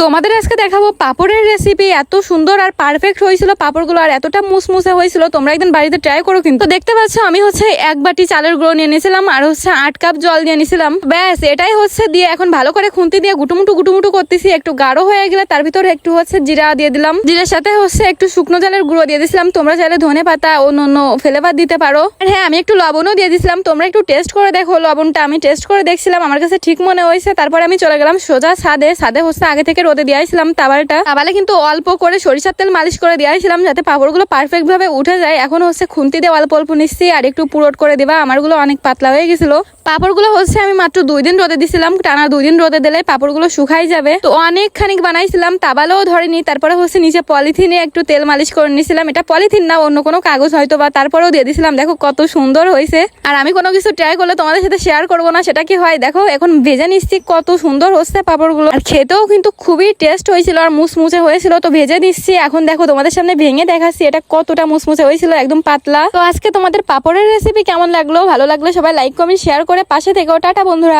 তোমাদের আজকে দেখাবো পাপড়ের রেসিপি। এত সুন্দর আর পারফেক্ট হয়েছিল পাপড়গুলো, আর এতটা মুসমুসে হয়েছিল, তোমরা একদিন বাড়িতে ট্রাই করো। কিন্তু দেখতে পাচ্ছ আমি এক বাটি চালের গুঁড়ো নিয়ে নিয়েছিলাম আর 8 কাপ জল দিয়ে নিয়েছিলাম। ব্যাস এটাই দিয়ে এখন ভালো করে খুন্তি দিয়ে গুটুমুটু করতেছি। একটু গাঢ় হয়ে গেলে তার ভিতরে একটু জিরা দিয়ে দিলাম। জিরার সাথে একটু শুকনো চালের গুঁড়ো দিয়ে দিয়েছিলাম। তোমরা চাইলে ধনে পাতা অন্য ফ্লেভার দিতে পারো। আর হ্যাঁ, আমি একটু লবণও দিয়ে দিয়েছিলাম। তোমরা একটু টেস্ট করে দেখো লবণটা। আমি টেস্ট করে দেখছিলাম, আমার কাছে ঠিক মনে হয়েছে। তারপরে আমি চলে গেলাম সোজা ছাদে আগে থেকে রোদে দিয়েছিলাম তাওয়ালে কিন্তু অল্প করে সরিষার তেল মালিশ করে দিয়েছিলাম যাতে পাপড়গুলো পারফেক্ট ভাবে উঠে যায়। এখন খুন্তি দিয়ে অল্প অল্প নিচ্ছি আর একটু পুরোট করে দিবা। আমারগুলো অনেক পাতলা হয়ে গেছিল। পাপড়গুলো আমি মাত্র 2 দিন রোদে দিছিলাম। টানা 2 দিন রোদে দিলে পাপড়গুলো শুকাই যাবে। তো অনেক খানিক বানাইছিলাম, তাওয়ালেও ধরেনি। তারপরে নিচে পলিথিনে একটু তেল মালিশ করে নিছিলাম। এটা পলিথিন না, অন্য কোনো কাগজ হয়তো বা। তারপরেও দিয়ে দিছিলাম। দেখো কত সুন্দর হয়েছে। আর আমি কোনো কিছু ট্রাই করলে তোমাদের সাথে শেয়ার করবো না, সেটা কি হয়। দেখো এখন ভেজে নিচ্ছি, কত সুন্দর হচ্ছে পাপড়গুলো। আর খেতেও কিন্তু খুবই টেস্ট হয়েছিল আর মুসমুচে হয়েছিল। তো ভেজে নিচ্ছি, এখন দেখো তোমাদের সামনে ভেঙে দেখাচ্ছি এটা কতটা মুসমুচে হয়েছিল, একদম পাতলা। তো আজকে তোমাদের পাপড়ের রেসিপি কেমন লাগলো? ভালো লাগলে সবাই লাইক কমেন্ট শেয়ার করে পাশে থেকো। টাটা বন্ধুরা।